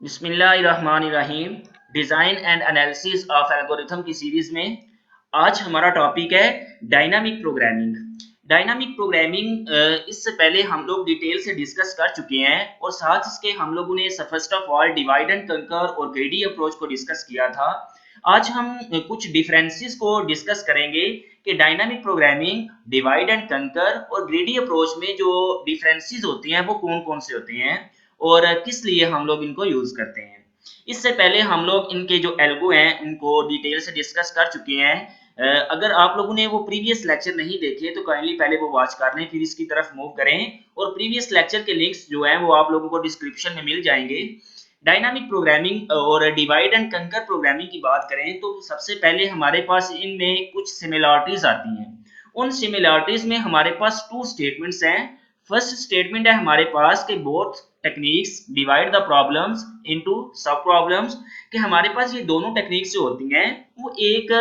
बिस्मिल्लाहिर्रहमानिर्रहीम। Design and analysis of algorithm की series में आज हमारा टॉपिक है डायनामिक प्रोग्रामिंग। डायनामिक प्रोग्रामिंग इससे पहले हम लोग डिटेल से डिस्कस कर चुके हैं और साथ इसके हम लोगों ने first of all divide and कंकर और ग्रेडी अप्रोच को डिस्कस किया था। आज हम कुछ डिफरेंसेस को डिस्कस करेंगे कि डायनामिक प्रोग्रामिंग, डिवाइड एंड कंकर और ग्रेडी अप्रोच में जो डिफरेंसेस होते हैं वो कौन कौन से होते हैं और किस लिए हम लोग इनको यूज करते हैं। इससे पहले हम लोग इनके जो एल्गो हैं इनको डिटेल से डिस्कस कर चुके हैं। अगर आप लोगों ने वो प्रीवियस लेक्चर नहीं देखे तो काइंडली पहले वो वॉच कर लें, फिर इसकी तरफ मूव करें और प्रीवियस लेक्चर के लिंक्स जो हैं वो आप लोगों को डिस्क्रिप्शन में मिल जाएंगे। डायनामिक प्रोग्रामिंग और डिवाइड एंड कंकर प्रोग्रामिंग की बात करें तो सबसे पहले हमारे पास इनमें कुछ सिमिलरिटीज आती हैं। उन सिमिलरिटीज में हमारे पास टू स्टेटमेंट्स हैं। फर्स्ट स्टेटमेंट है हमारे पास कि both techniques divide the problems into सब प्रॉब्लम्स, कि हमारे पास ये दोनों टेक्निक्स जो होती हैं वो एक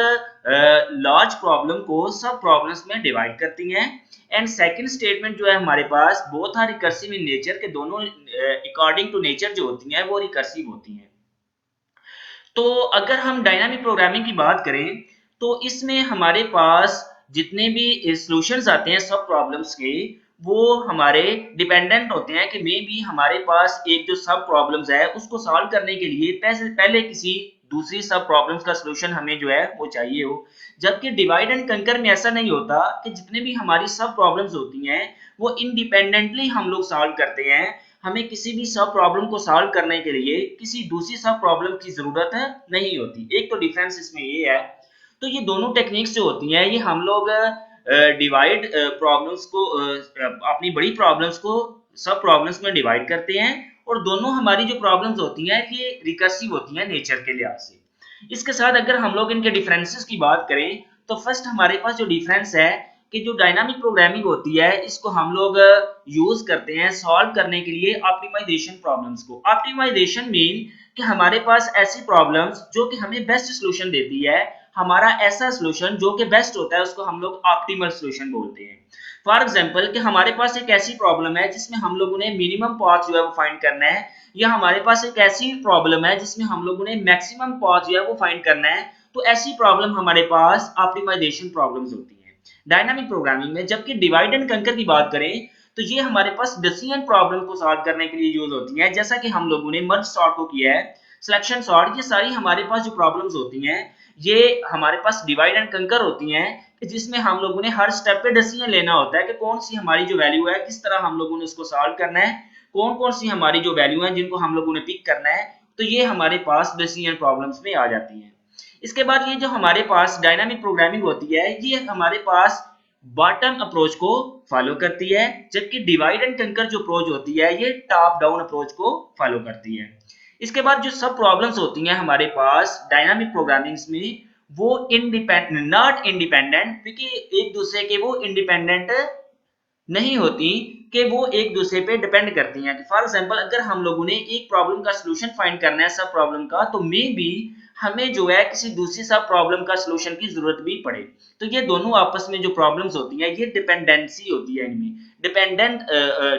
लार्ज प्रॉब्लम को सब प्रॉब्लम्स में डिवाइड करती हैं। एंड सेकंड स्टेटमेंट जो है हमारे पास both are recursive in nature, के दोनों अकॉर्डिंग टू नेचर जो होती हैं वो रिकर्सिव होती हैं। तो अगर हम डायनामिक प्रोग्रामिंग की बात करें तो इसमें हमारे पास जितने भी सॉल्यूशंस आते हैं सब प्रॉब्लम्स के, वो हमारे डिपेंडेंट होते हैं कि मे बी हमारे पास एक जो सब प्रॉब्लम्स है उसको सॉल्व करने के लिए पहले किसी दूसरी सब प्रॉब्लम्स का सॉल्यूशन हमें जो है वो चाहिए हो। जबकि डिवाइड एंड कंकर में ऐसा नहीं होता कि जितने भी हमारी सब प्रॉब्लम्स होती हैं वो इंडिपेंडेंटली हम लोग सॉल्व करते हैं। हमें किसी भी सब प्रॉब्लम को सॉल्व करने के लिए किसी दूसरी सब प्रॉब्लम की जरूरत नहीं होती। एक तो डिफरेंस इसमें ये है। तो ये दोनों टेक्निक्स जो होती हैं ये हम लोग डिवाइड प्रॉब्लम्स को अपनी बड़ी प्रॉब्लम्स को सब प्रॉब्लम्स में डिवाइड करते हैं और दोनों हमारी जो प्रॉब्लम्स होती हैं ये रिकर्सिव होती हैं नेचर के लिहाज से। इसके साथ अगर हम लोग इनके डिफरेंसेस की बात करें तो फर्स्ट हमारे पास जो डिफरेंस है कि जो डायनामिक प्रोग्रामिंग होती है इसको हम लोग यूज करते हैं सॉल्व करने के लिए ऑप्टिमाइजेशन प्रॉब्लम्स को। ऑप्टिमाइजेशन मीन कि हमारे पास ऐसी प्रॉब्लम्स जो कि हमें बेस्ट सॉल्यूशन देती है, हमारा ऐसा सॉल्यूशन जो कि बेस्ट होता है उसको हम लोग ऑप्टिमल सॉल्यूशन बोलते हैं। फॉर एग्जांपल कि हमारे पास एक ऐसी प्रॉब्लम है जिसमें हम लोगों ने मिनिमम पाथ जो है वो फाइंड करना है, या हमारे पास एक ऐसी प्रॉब्लम है जिसमें हम लोगों ने मैक्सिमम पाथ जो है वो फाइंड करना है, तो ऐसी प्रॉब्लम हमारे पास ऑप्टिमाइजेशन प्रॉब्लम्स होती है डायनामिक प्रोग्रामिंग में। जबकि डिवाइड एंड कंकर की बात करें तो ये हमारे पास डिसीजन प्रॉब्लम को सॉल्व करने के लिए यूज होती है, जैसा कि हम लोगों ने मर्ज सॉर्ट को किया है, सिलेक्शन सॉर्ट। ये सारी हमारे पास जो प्रॉब्लम्स होती हैं ये हमारे पास डिवाइड एंड कंकर होती हैं, जिसमें हम लोगों ने हर स्टेप पे डिसीजन लेना होता है कि कौन सी हमारी जो वैल्यू है किस तरह हम लोगों ने उसको सॉल्व करना है, कौन कौन सी हमारी जो वैल्यू है जिनको हम लोगों ने पिक करना है। तो ये हमारे पास डिसीजन प्रॉब्लम्स में आ जाती हैं। इसके बाद ये जो हमारे पास डायनामिक प्रोग्रामिंग होती है ये हमारे पास बॉटम अप्रोच को फॉलो करती है, जबकि डिवाइड एंड कंकर जो अप्रोच होती है ये टॉप डाउन अप्रोच को फॉलो करती है। इसके बाद जो सब प्रॉब्लम्स होती हैं हमारे पास डायनामिक प्रोग्रामिंग्स में वो इंडिपेंडेंट नॉट इंडिपेंडेंट, क्योंकि एक दूसरे के वो इंडिपेंडेंट नहीं होती, कि वो एक दूसरे पे डिपेंड करती हैं। फॉर एग्जांपल अगर हम लोगों ने एक प्रॉब्लम का सॉल्यूशन फाइंड करना है सब प्रॉब्लम का, तो मे बी हमें जो है किसी दूसरी सब प्रॉब्लम का सॉल्यूशन की जरूरत भी पड़े। तो ये दोनों आपस में जो प्रॉब्लम्स होती हैं ये डिपेंडेंसी होती है, इनमें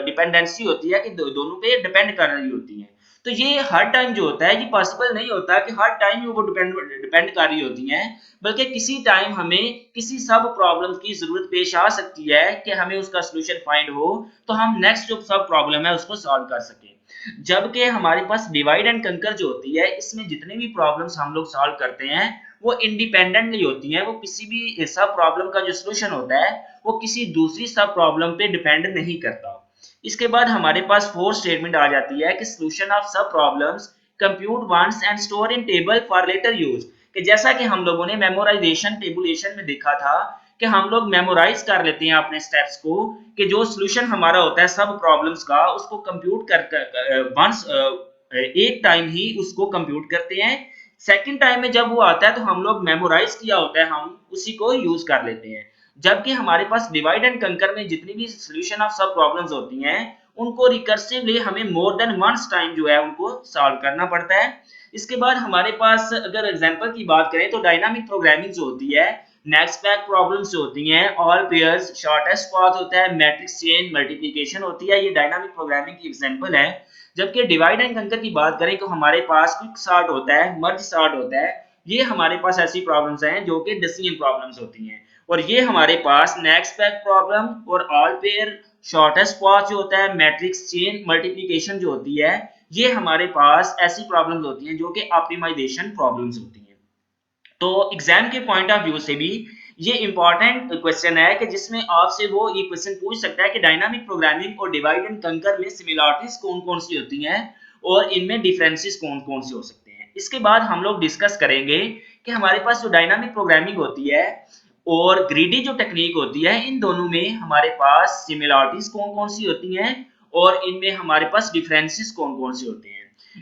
डिपेंडेंसी होती है कि दोनों पे डिपेंड कर रही होती है। तो ये हर टाइम जो होता है ये पॉसिबल नहीं होता कि हर टाइम वो डिपेंड डिपेंड कर रही होती हैं, बल्कि किसी टाइम हमें किसी सब प्रॉब्लम की जरूरत पेश आ सकती है कि हमें उसका सॉल्यूशन फाइंड हो, तो हम नेक्स्ट जो सब प्रॉब्लम है उसको सॉल्व कर सकें। जबकि हमारे पास डिवाइड एंड कंकर जो होती है इसमें जितने भी प्रॉब्लम्स हम लोग सॉल्व करते हैं वो इंडिपेंडेंटली होती हैं, वो किसी भी सब प्रॉब्लम का जो सॉल्यूशन होता है वो किसी दूसरी सब प्रॉब्लम पे डिपेंड नहीं करता। इसके बाद हमारे पास फोर्थ स्टेटमेंट आ जाती है कि solution of sub problems compute once and store in table for later use, कि जैसा कि हम लोगों ने मेमोराइजेशन टेबुलेशन में देखा था कि हम लोग मेमोराइज कर लेते हैं अपने स्टेप्स को, कि जो सॉल्यूशन हमारा होता है सब प्रॉब्लम्स का उसको कंप्यूट कर वंस एक टाइम ही उसको कंप्यूट करते हैं। सेकंड टाइम में जब वो आता है तो हम लोग मेमोराइज किया होता है हम उसी को यूज कर लेते हैं। जबकि हमारे पास डिवाइड एंड कंकर में जितनी भी सॉल्यूशन ऑफ सब प्रॉब्लम्स होती हैं उनको रिकर्सिवली हमें मोर देन वंस टाइम जो है उनको सॉल्व करना पड़ता है। इसके बाद हमारे पास अगर एग्जांपल की बात करें तो डायनामिक प्रोग्रामिंग जो होती है नेक्स्ट बैक प्रॉब्लम्स जो होती हैं, ऑल पेयर्स, शॉर्टेस्ट पाथ होता है, मैट्रिक्स चेन, मल्टीप्लिकेशन होती है, ये डायनामिक प्रोग्रामिंग की एग्जांपल है। जबकि डिवाइड एंड कंकर की बात करें तो हमारे पास क्विक सॉर्ट होता है, मर्ज सॉर्ट होता है, ये हमारे पास ऐसी प्रॉब्लम्स हैं जो कि डिसीजन प्रॉब्लम्स होती हैं। और ये हमारे पास नेक्स्ट बैक प्रॉब्लम और ऑल पेयर, शॉर्टेस्ट पाथ जो होता है, मैट्रिक्स चेन, मल्टीप्लिकेशन जो होती है, ये हमारे पास ऐसी प्रॉब्लम्स होती हैं जो कि ऑप्टिमाइजेशन प्रॉब्लम्स होती हैं। तो एग्जाम के पॉइंट ऑफ व्यू से भी ये इंपॉर्टेंट क्वेश्चन है कि जिसमें आपसे वो ये क्वेश्चन पूछ सकता है कि डायनामिक प्रोग्रामिंग और डिवाइड एंड कंकर में सिमिलरिटीज कौन-कौन सी होती हैं और इनमें डिफरेंसेस कौन-कौन से हो सकते हैं। इसके बाद हम लोग डिस्कस करेंगे कि हमारे पास जो डायनामिक प्रोग्रामिंग होती है और ग्रीडी जो टेक्निक होती है, इन दोनों में हमारे पास सिमिलरिटीज कौन-कौन सी होती हैं और इनमें हमारे पास डिफरेंसेस कौन-कौन से होते हैं।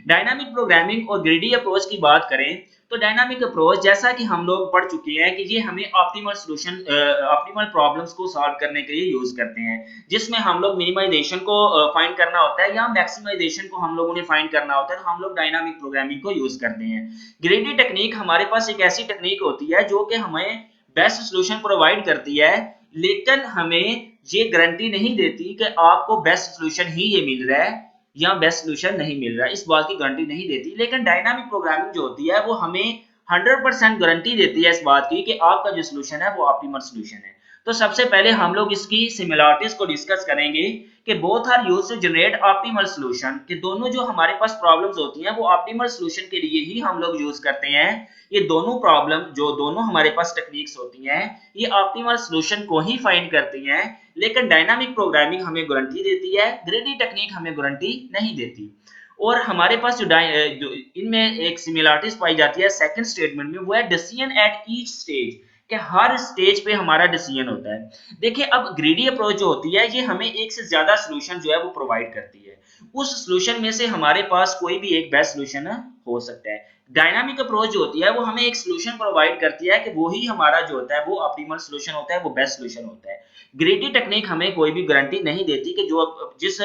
डायनामिक प्रोग्रामिंग और ग्रीडी अप्रोच की बात करें तो डायनामिक अप्रोच जैसा कि हम लोग पढ़ चुके हैं कि ये हमें ऑप्टिमल सॉल्यूशन, ऑप्टिमल प्रॉब्लम्स को सॉल्व करने के लिए यूज करते हैं, जिसमें हम लोग मिनिमाइजेशन को फाइंड करना होता है या मैक्सिमाइजेशन को हम लोगों ने फाइंड करना होता है, तो हम लोग डायनामिक प्रोग्रामिंग को यूज करते हैं। ग्रेडी टेक्निक हमारे पास एक ऐसी टेक्निक होती है जो कि हमें बेस्ट सॉल्यूशन प्रोवाइड करती है, लेकिन हमें ये गारंटी नहीं देती कि आपको बेस्ट सॉल्यूशन ही ये मिल रहा है या बेस्ट सॉल्यूशन नहीं मिल रहा है, इस बात की गारंटी नहीं देती। लेकिन डायनामिक प्रोग्रामिंग जो होती है वो हमें 100% गारंटी देती है इस बात की कि आपका जो सॉल्यूशन है वो ऑप्टिमल सॉल्यूशन है। तो सबसे पहले हम लोग इसकी सिमिलरिटीज को डिस्कस करेंगे कि both are used to generate optimal solution, कि दोनों जो हमारे पास प्रॉब्लम्स होती हैं वो ऑप्टिमल सॉल्यूशन के लिए ही हम लोग यूज करते हैं। ये दोनों प्रॉब्लम जो दोनों हमारे पास टेक्निक्स होती हैं ये ऑप्टिमल सॉल्यूशन को ही फाइंड करती हैं, लेकिन डायनामिक प्रोग्रामिंग हमें गारंटी देती है, ग्रेडी टेक्निक हमें गारंटी नहीं देती। और हमारे पास जो इनमें एक सिमिलरिटीज पाई जाती है सेकंड स्टेटमेंट में, वो है डिसीजन एट ईच स्टेज, कि हर स्टेज पे हमारा डिसीजन होता है। देखिए अब ग्रीडी अप्रोच जो होती है ये हमें एक से ज्यादा सॉल्यूशन जो है वो प्रोवाइड करती है, उस सॉल्यूशन में से हमारे पास कोई भी एक बेस्ट सॉल्यूशन हो सकता है। डायनामिक अप्रोच जो होती है वो हमें एक सॉल्यूशन प्रोवाइड करती है कि वो ही हमारा जो होता है वो ऑप्टिमल सॉल्यूशन होता है, वो बेस्ट सॉल्यूशन होता है। ग्रीडी टेक्निक हमें कोई भी गारंटी नहीं देती कि जो जिस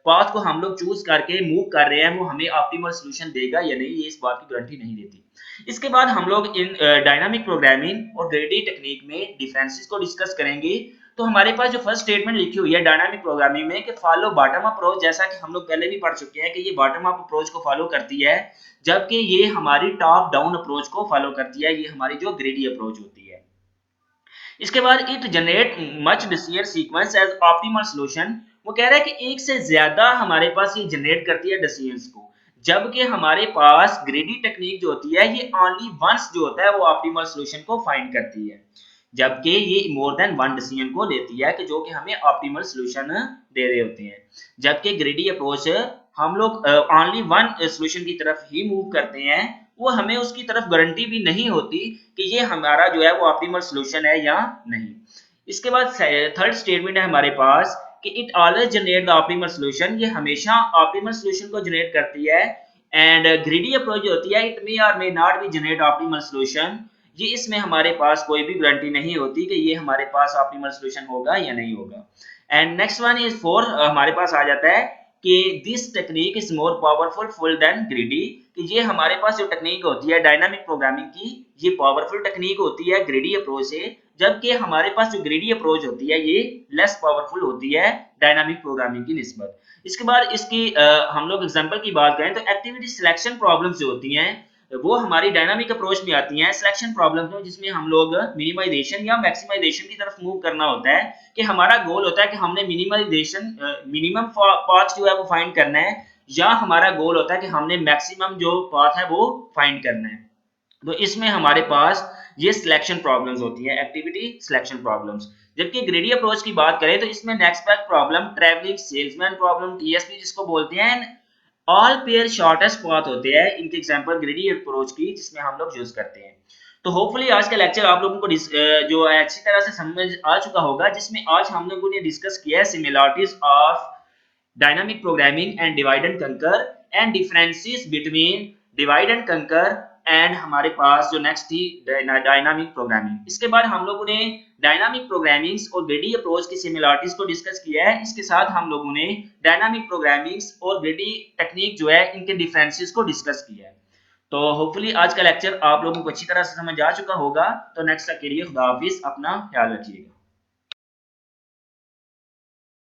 पाथ को हम लोग चूज करके मूव कर रहे हैं वो हमें ऑप्टिमल सॉल्यूशन देगा या नहीं, ये इस बात की गारंटी नहीं देती। इसके बाद हम लोग इन डायनामिक प्रोग्रामिंग और ग्रेडी टेक्निक में डिफरेंसेस को डिस्कस करेंगे। तो हमारे पास जो फर्स्ट स्टेटमेंट लिखी हुई है डायनामिक प्रोग्रामिंग में कि फॉलो बॉटम अप्रोच, जैसा कि हम लोग पहले भी पढ़ चुके हैं कि ये बॉटम अप अप्रोच को फॉलो करती है, जबकि ये हमारी टॉप डाउन अप्रोच को फॉलो करती है, ये हमारी जो ग्रेडी अप्रोच होती है। इसके बाद it generate much decision sequence as optimal solution, वो कह रहा है कि एक से ज्यादा हमारे पास ये जनरेट करती है डिसीजंस को, जबकि हमारे पास ग्रेडी टेक्निक जो होती है ये ओनली वंस जो होता है वो ऑप्टिमल सॉल्यूशन को फाइंड करती है, जबकि ये मोर देन वन डिसीजन को लेती है कि जो कि हमें ऑप्टिमल सॉल्यूशन दे रहे होते हैं। जबकि ग्रेडी अप्रोच हम लोग ओनली वन सॉल्यूशन की तरफ ही मूव करते हैं, वो हमें उसकी तरफ गारंटी भी नहीं होती कि ये हमारा जो है वो ऑप्टिमल सॉल्यूशन है या नहीं। इसके बाद थर्ड स्टेटमेंट है हमारे पास कि it always generate the optimal solution, ये हमेशा ऑप्टिमल सॉल्यूशन को जनरेट करती है। एंड ग्रीडी अप्रोच जो होती है इट मे और may not be generate optimal solution, ये इसमें हमारे पास कोई भी गारंटी नहीं होती कि ये हमारे पास ऑप्टिमल सॉल्यूशन होगा या नहीं होगा। And next one is four, हमारे पास आ जाता है कि this technique is more powerful full than greedy, कि ये हमारे पास जो टेक्निक होती है डायनामिक प्रोग्रामिंग की ये पावरफुल टेक्निक होती है ग्रीडी अप्रोच से, जबकि हमारे पास जो ग्रीडी अप्रोच होती है ये लेस पावरफुल होती है डायनामिक प्रोग्रामिंग की निस्बत। इसके बाद इसकी हम लोग एग्जांपल की बात करें तो एक्टिविटी सिलेक्शन प्रॉब्लम्स जो होती हैं वो हमारी डायनामिक अप्रोच में आती हैं, सिलेक्शन प्रॉब्लम्स में, जिसमें हम लोग मिनिमाइजेशन या मैक्सिमाइजेशन की तरफ मूव करना होता है, कि हमारा गोल होता है कि हमने मिनिमम पाथ जो है वो फाइंड करना है, या हमारा गोल होता है कि हमने मैक्सिमम जो पाथ है वो फाइंड करना है। तो इसमें हमारे पास ये सिलेक्शन प्रॉब्लम्स होती है, एक्टिविटी सिलेक्शन प्रॉब्लम्स। जबकि ग्रेडी अप्रोच की बात करें तो इसमें next back problem, travelling salesman problem, TSP जिसको बोलते हैं, ऑल पेयर शॉर्टेस्ट पाथ होते हैं, इनके एग्जांपल ग्रेडी अप्रोच की जिसमें हम लोग यूज करते हैं। तो होपफुली आज का लेक्चर आप लोगों को जो है अच्छी तरह से समझ आ चुका होगा, जिसमें आज हम लोगों ने डिस्कस किया है similarities of dynamic programming and divide and conquer and differences between divide and conquer and हमारे पास जो नेक्स्ट थी डायनामिक प्रोग्रामिंग। इसके बाद हम लोगों ने डायनामिक प्रोग्रामिंग्स और ग्रेडी अप्रोच की सिमिलरिटीज को डिस्कस किया है। इसके साथ हम लोगों ने डायनामिक प्रोग्रामिंग्स और ग्रेडी टेक्निक जो है इनके डिफरेंसेस को डिस्कस किया है। तो होपफुली आज का लेक्चर आप लोगों को अच्छी तरह से समझ आ चुका होगा। तो नेक्स्ट तक के लिए खुदा हाफिज, अपना ख्याल रखिएगा।